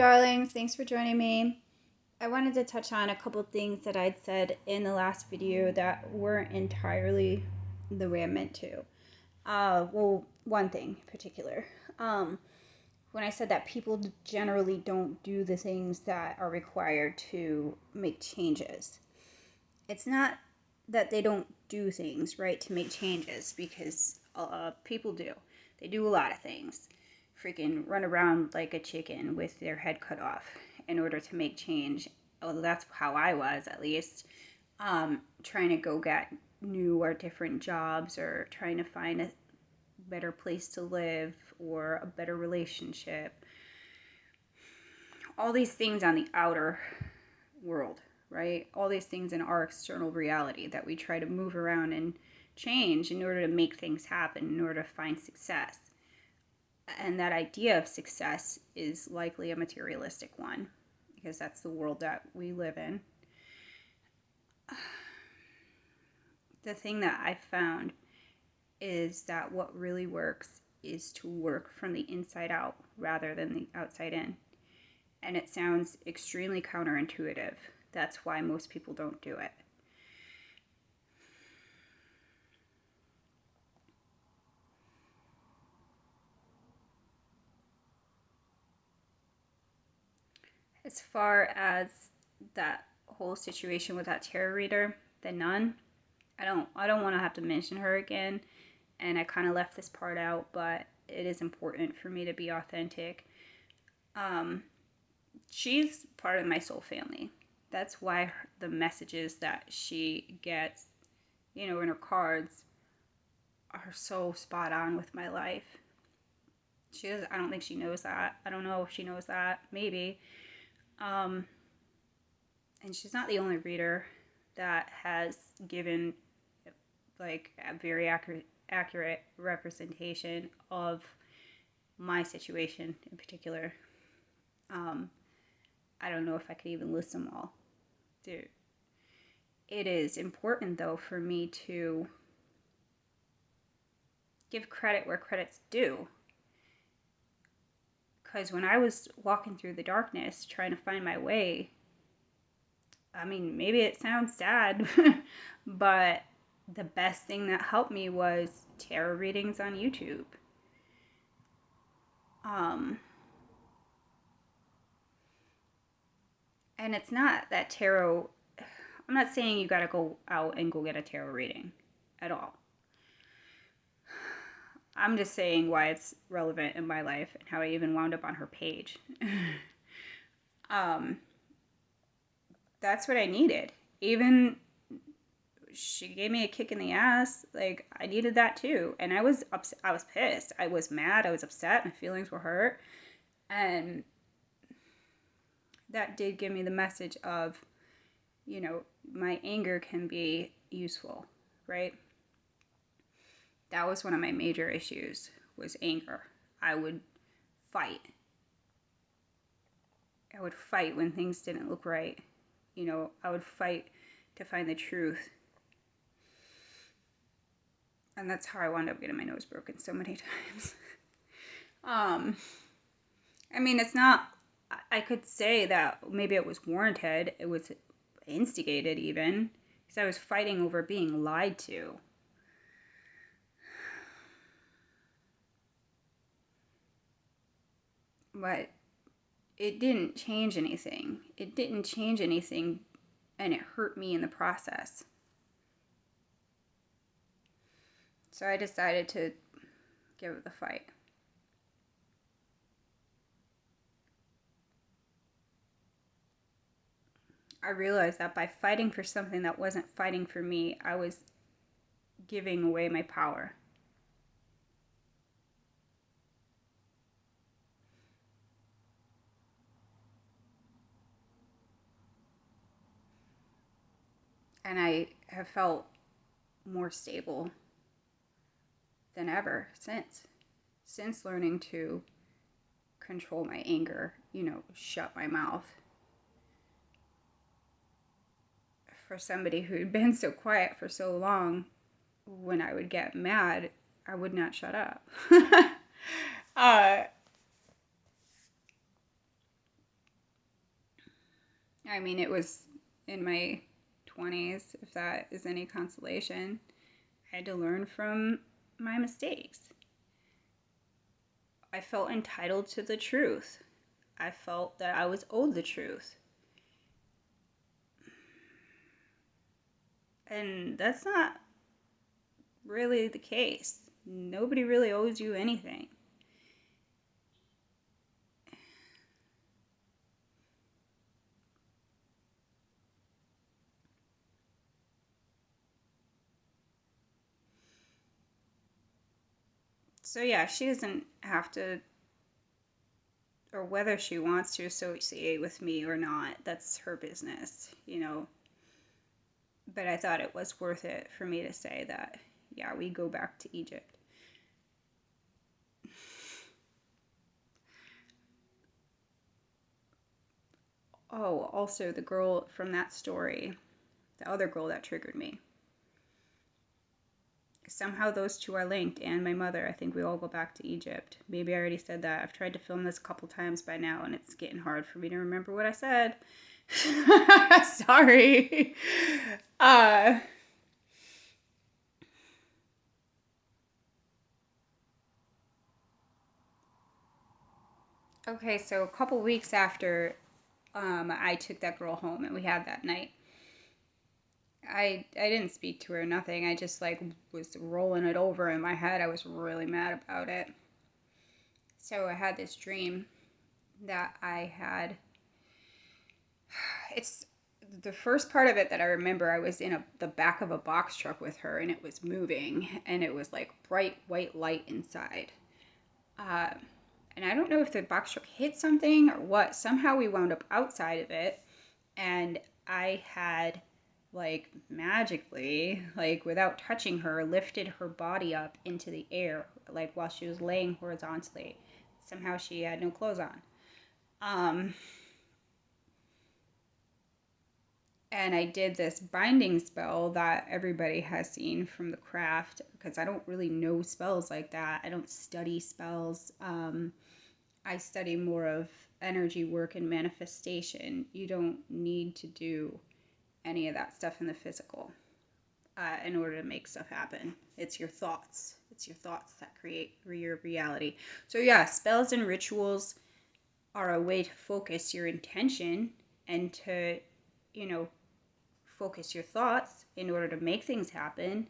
Darlings, thanks for joining me. I wanted to touch on a couple things that I'd said in the last video that weren't entirely the way I meant to. One thing in particular. Um, when I said that people generally don't do the things that are required to make changes. It's not that they don't do things, right, to make changes, because people do. They do a lot of things. Freaking run around like a chicken with their head cut off in order to make change. Well, that's how I was, at least. Trying to go get new or different jobs, or trying to find a better place to live or a better relationship. All these things on the outer world, right? All these things in our external reality that we try to move around and change in order to make things happen, in order to find success. And that idea of success is likely a materialistic one, because that's the world that we live in. The thing that I found is that what really works is to work from the inside out rather than the outside in. And it sounds extremely counterintuitive. That's why most people don't do it. As far as that whole situation with that tarot reader, the nun, I don't want to have to mention her again, and I kind of left this part out, but it is important for me to be authentic. She's part of my soul family. That's why the messages that she gets, in her cards are so spot on with my life. I don't think she knows that. I don't know if she knows that. Maybe. And she's not the only reader that has given like a very accurate representation of my situation in particular. I don't know if I could even list them all. Dude. It is important, though, for me to give credit where credit's due. Because when I was walking through the darkness trying to find my way, I mean, maybe it sounds sad, but the best thing that helped me was tarot readings on YouTube. And it's not that tarot, I'm not saying you gotta go out and go get a tarot reading at all. I'm just saying why it's relevant in my life and how I even wound up on her page. That's what I needed. Even she gave me a kick in the ass. Like, I needed that too. And I was upset. I was pissed. I was mad. I was upset. My feelings were hurt. And that did give me the message of, my anger can be useful, right? That was one of my major issues, was anger. I would fight. I would fight when things didn't look right. I would fight to find the truth. And that's how I wound up getting my nose broken so many times. I mean, it's not, I could say that maybe it was warranted. It was instigated even, because I was fighting over being lied to. But it didn't change anything. It didn't change anything, and it hurt me in the process. So I decided to give it the fight. I realized that by fighting for something that wasn't fighting for me, I was giving away my power. And I have felt more stable than ever since learning to control my anger, shut my mouth. For somebody who'd been so quiet for so long, when I would get mad, I would not shut up. I mean, it was in my 20s, if that is any consolation. I had to learn from my mistakes. I felt entitled to the truth. I felt that I was owed the truth. And that's not really the case. Nobody really owes you anything. So, yeah, she doesn't have to, or whether she wants to associate with me or not, that's her business, you know. But I thought it was worth it for me to say that, yeah, we go back to Egypt. Oh, also, the girl from that story, the other girl that triggered me. Somehow those two are linked, and my mother. I think we all go back to Egypt. Maybe I already said that. I've tried to film this a couple times by now, and it's getting hard for me to remember what I said. Sorry. Uh, okay, so a couple weeks after I took that girl home and we had that night, I didn't speak to her, nothing. I just like was rolling it over in my head. I was really mad about it. So I had this dream that I had. It's the first part of it that I remember. I was in the back of a box truck with her, and it was moving, and it was like bright white light inside. Uh, and I don't know if the box truck hit something or what. Somehow we wound up outside of it, and I had like magically, like without touching her, lifted her body up into the air, like while she was laying horizontally. Somehow she had no clothes on. Um, and I did this binding spell that everybody has seen from the craft because I don't really know spells like that. I don't study spells. I study more of energy work and manifestation. You don't need to do any of that stuff in the physical in order to make stuff happen. It's your thoughts. It's your thoughts that create your reality. So, yeah, spells and rituals are a way to focus your intention and to, you know, focus your thoughts in order to make things happen.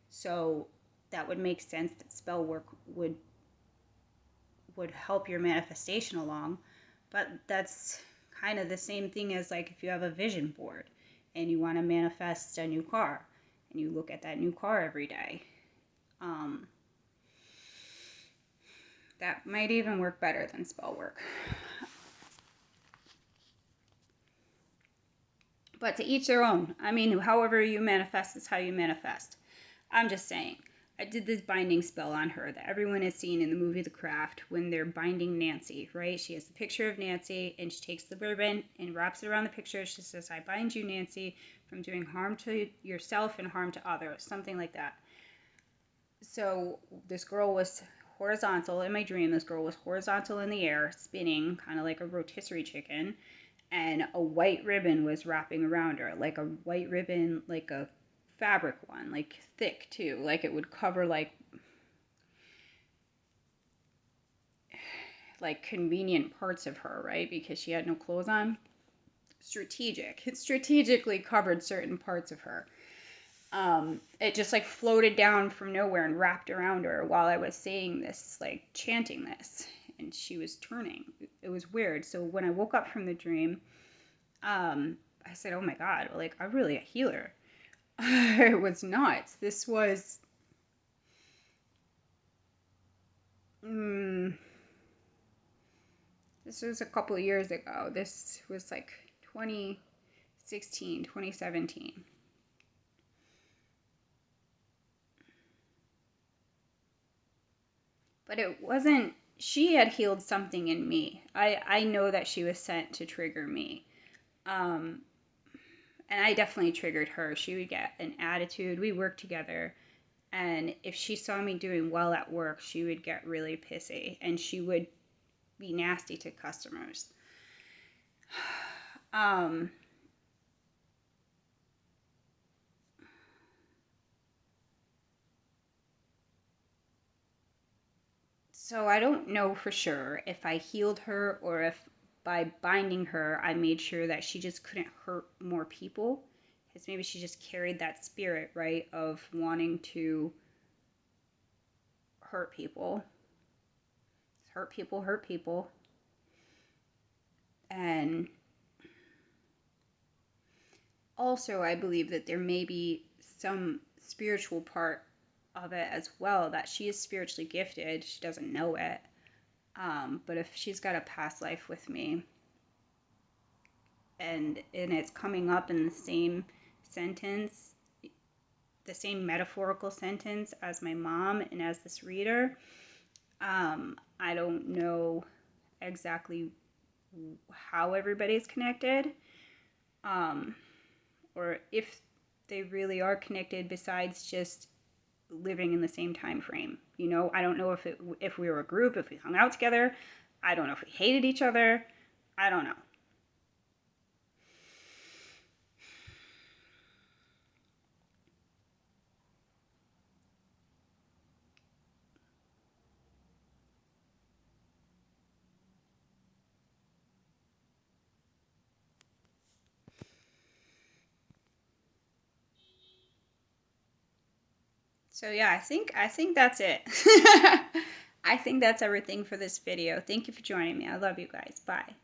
So that would make sense that spell work would help your manifestation along. But that's kind of the same thing as like if you have a vision board and you want to manifest a new car and you look at that new car every day. Um, that might even work better than spell work. But to each their own. I mean, however you manifest is how you manifest. I'm just saying. I did this binding spell on her that everyone has seen in the movie The Craft when they're binding Nancy, right? She has the picture of Nancy and she takes the ribbon and wraps it around the picture. She says, I bind you, Nancy, from doing harm to yourself and harm to others. Something like that. So this girl was horizontal in my dream. This girl was horizontal in the air, spinning, kind of like a rotisserie chicken. And a white ribbon was wrapping around her, like a white ribbon, like a fabric one, like thick too, like it would cover like convenient parts of her, right? Because she had no clothes on. It strategically covered certain parts of her. It just like floated down from nowhere and wrapped around her while I was saying this, like chanting this, and she was turning. It was weird. So when I woke up from the dream, I said, "Oh my God, like I'm really a healer." It was nuts. Mm, this was a couple of years ago. This was like 2016, 2017. But it wasn't, she had healed something in me. I know that she was sent to trigger me. Um, and I definitely triggered her. She would get an attitude. We worked together. And if she saw me doing well at work, she would get really pissy and she would be nasty to customers. So I don't know for sure if I healed her or if by binding her, I made sure that she just couldn't hurt more people. Because maybe she just carried that spirit, right, of wanting to hurt people. Hurt people, hurt people. And also, I believe that there may be some spiritual part of it as well, that she is spiritually gifted. She doesn't know it. But if she's got a past life with me, and it's coming up in the same sentence, the same metaphorical sentence as my mom and as this reader, I don't know exactly how everybody's connected, or if they really are connected besides just living in the same time frame. You know, I don't know if we were a group, if we hung out together. I don't know if we hated each other. I don't know. So yeah, I think that's it. I think that's everything for this video. Thank you for joining me. I love you guys. Bye.